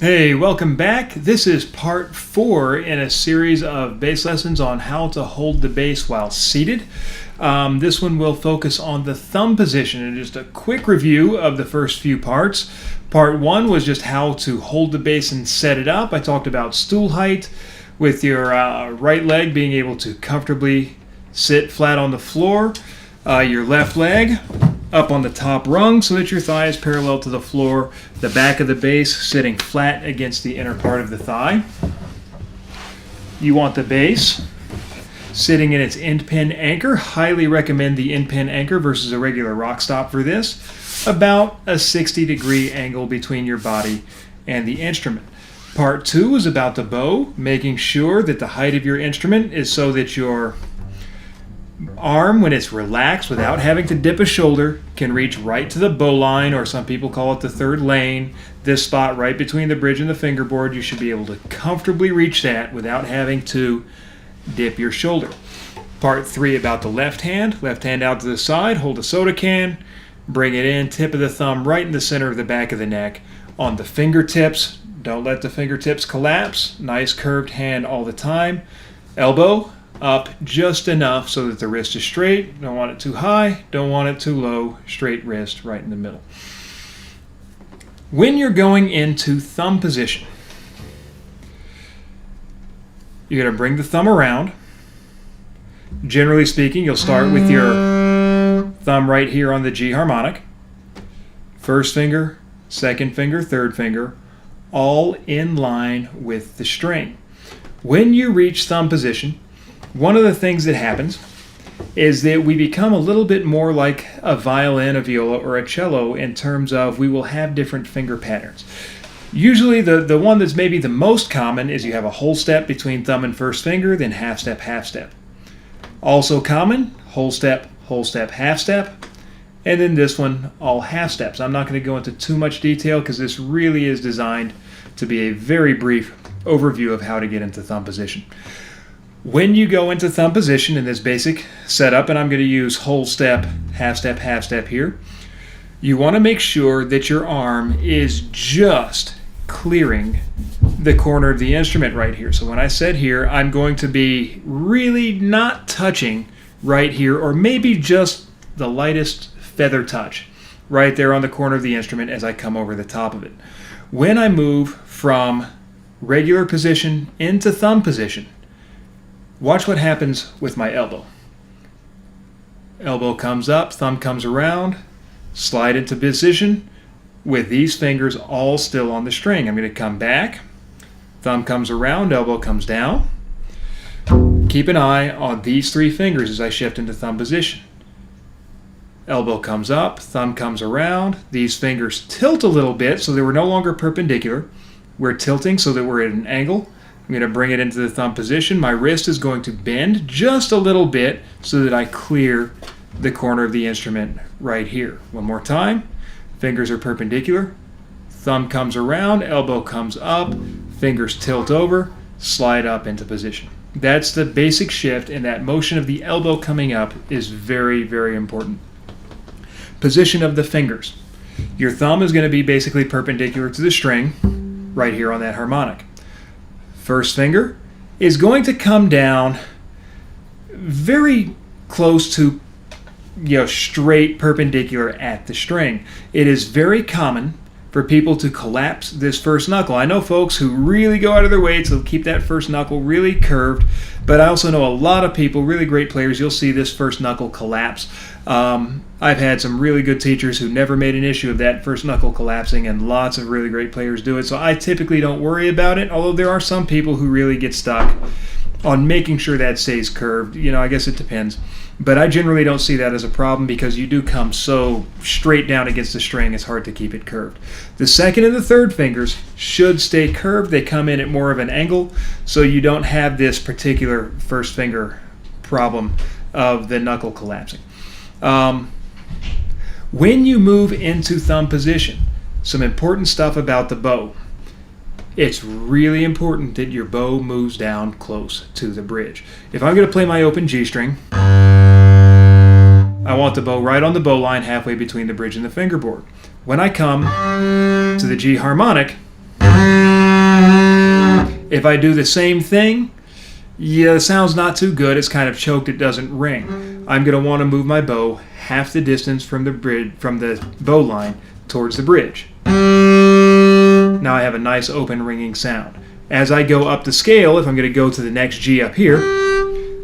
Hey, welcome back. This is part 4 in a series of bass lessons on how to hold the bass while seated. This one will focus on the thumb position, and just a quick review of the first few parts. Part 1 was just how to hold the bass and set it up. I talked about stool height with your right leg being able to comfortably sit flat on the floor, your left leg up on the top rung so that your thigh is parallel to the floor, the back of the bass sitting flat against the inner part of the thigh. You want the bass sitting in its end pin anchor. Highly recommend the end pin anchor versus a regular rock stop for this. About a 60-degree angle between your body and the instrument. Part 2 is about the bow, making sure that the height of your instrument is so that your arm, when it's relaxed without having to dip a shoulder, can reach right to the bow line, or some people call it the third lane. This spot right between the bridge and the fingerboard, you should be able to comfortably reach that without having to dip your shoulder. Part 3 about the left hand out to the side, hold a soda can, bring it in, tip of the thumb right in the center of the back of the neck. On the fingertips, don't let the fingertips collapse. Nice curved hand all the time. Elbow up just enough so that the wrist is straight. Don't want it too high, don't want it too low. Straight wrist right in the middle. When you're going into thumb position, you're going to bring the thumb around. Generally speaking, you'll start with your thumb right here on the G harmonic. First finger, second finger, third finger, all in line with the string. When you reach thumb position, one of the things that happens is that we become a little bit more like a violin, a viola, or a cello in terms of we will have different finger patterns. Usually the one that's maybe the most common is you have a whole step between thumb and first finger, then half step, half step. Also common, whole step, half step, and then this one, all half steps. I'm not going to go into too much detail because this really is designed to be a very brief overview of how to get into thumb position. When you go into thumb position in this basic setup, and I'm going to use whole step, half step here, you want to make sure that your arm is just clearing the corner of the instrument right here. So when I said here, I'm going to be really not touching right here, or maybe just the lightest feather touch right there on the corner of the instrument as I come over the top of it. When I move from regular position into thumb position, watch what happens with my elbow. Elbow comes up, thumb comes around, slide into position with these fingers all still on the string. I'm going to come back, thumb comes around, elbow comes down. Keep an eye on these 3 fingers as I shift into thumb position. Elbow comes up, thumb comes around. These fingers tilt a little bit so that we're no longer perpendicular. We're tilting so that we're at an angle. I'm going to bring it into the thumb position. My wrist is going to bend just a little bit so that I clear the corner of the instrument right here. One more time. Fingers are perpendicular. Thumb comes around, elbow comes up, fingers tilt over, slide up into position. That's the basic shift, and that motion of the elbow coming up is very, very important. Position of the fingers. Your thumb is going to be basically perpendicular to the string right here on that harmonic. First finger is going to come down very close to, straight perpendicular at the string. It is very common for people to collapse this first knuckle. I know folks who really go out of their way to keep that first knuckle really curved, but I also know a lot of people, really great players, you'll see this first knuckle collapse. I've had some really good teachers who never made an issue of that first knuckle collapsing, and lots of really great players do it, so I typically don't worry about it, although there are some people who really get stuck on making sure that stays curved. I guess it depends. But I generally don't see that as a problem because you do come so straight down against the string, it's hard to keep it curved. The second and the third fingers should stay curved. They come in at more of an angle, so you don't have this particular first finger problem of the knuckle collapsing. When you move into thumb position, some important stuff about the bow. It's really important that your bow moves down close to the bridge. If I'm going to play my open G string, I want the bow right on the bow line halfway between the bridge and the fingerboard. When I come to the G harmonic, If I do the same thing, yeah, the sound's not too good. It's kind of choked. It doesn't ring. I'm going to want to move my bow half the distance from the bow line towards the bridge. Now I have a nice open ringing sound. As I go up the scale, if I'm going to go to the next G up here,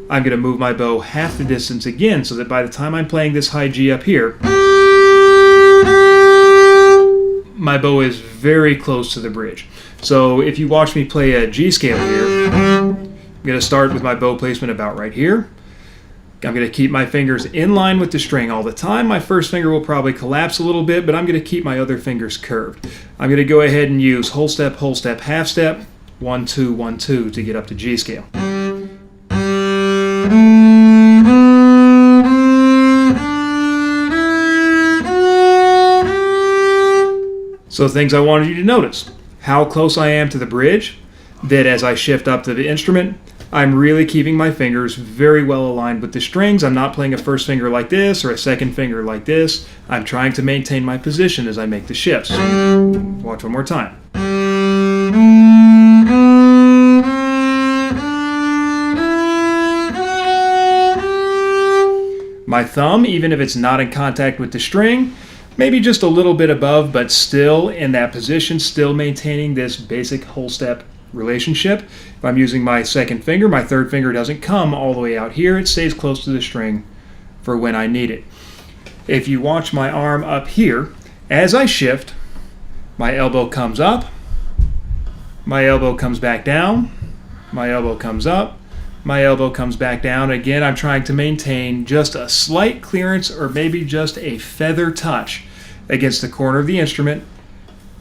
I'm going to move my bow half the distance again so that by the time I'm playing this high G up here, my bow is very close to the bridge. So if you watch me play a G scale here, I'm going to start with my bow placement about right here. I'm going to keep my fingers in line with the string all the time. My first finger will probably collapse a little bit, but I'm going to keep my other fingers curved. I'm going to go ahead and use whole step, half step, 1, 2, 1, 2 to get up to G scale. So things I wanted you to notice. How close I am to the bridge, that as I shift up to the instrument, I'm really keeping my fingers very well aligned with the strings. I'm not playing a first finger like this or a second finger like this. I'm trying to maintain my position as I make the shifts. Watch one more time. My thumb, even if it's not in contact with the string, maybe just a little bit above, but still in that position, still maintaining this basic whole step relationship. If I'm using my second finger, my third finger doesn't come all the way out here. It stays close to the string for when I need it. If you watch my arm up here, as I shift, my elbow comes up, my elbow comes back down, my elbow comes up, my elbow comes back down. Again, I'm trying to maintain just a slight clearance or maybe just a feather touch against the corner of the instrument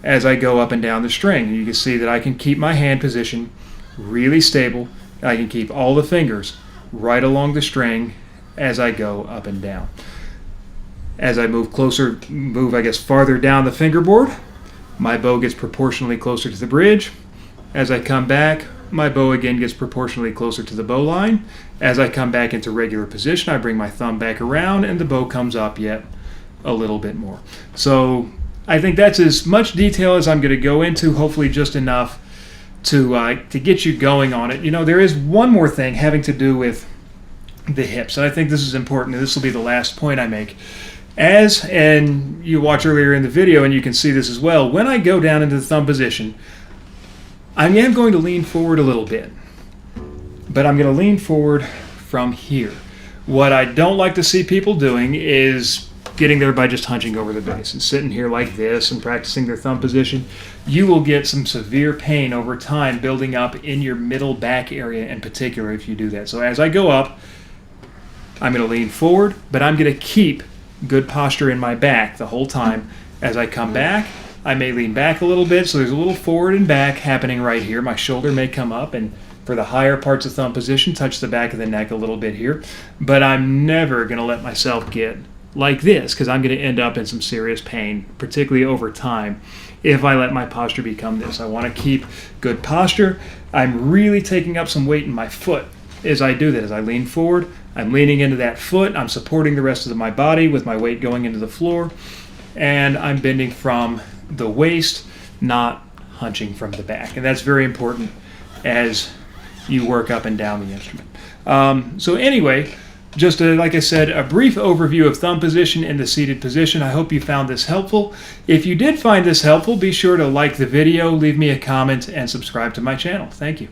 as I go up and down the string. You can see that I can keep my hand position really stable. I can keep all the fingers right along the string as I go up and down. As I move farther down the fingerboard, my bow gets proportionally closer to the bridge. As I come back, my bow again gets proportionally closer to the bow line. As I come back into regular position, I bring my thumb back around and the bow comes up yet a little bit more. So I think that's as much detail as I'm going to go into, hopefully just enough to get you going on it. You know, there is one more thing having to do with the hips, and I think this is important, and this will be the last point I make. And you watch earlier in the video, and you can see this as well, when I go down into the thumb position, I am going to lean forward a little bit, but I'm going to lean forward from here. What I don't like to see people doing is getting there by just hunching over the bass and sitting here like this and practicing their thumb position. You will get some severe pain over time building up in your middle back area in particular if you do that. So as I go up, I'm going to lean forward, but I'm going to keep good posture in my back the whole time. As I come back, I may lean back a little bit, so there's a little forward and back happening right here. My shoulder may come up and for the higher parts of thumb position, touch the back of the neck a little bit here. But I'm never going to let myself get like this because I'm going to end up in some serious pain, particularly over time, if I let my posture become this. I want to keep good posture. I'm really taking up some weight in my foot as I do that. As I lean forward, I'm leaning into that foot. I'm supporting the rest of my body with my weight going into the floor. And I'm bending from the waist, not hunching from the back. And that's very important as you work up and down the instrument. So anyway, just like I said, a brief overview of thumb position in the seated position. I hope you found this helpful. If you did find this helpful, be sure to like the video, leave me a comment, and subscribe to my channel. Thank you.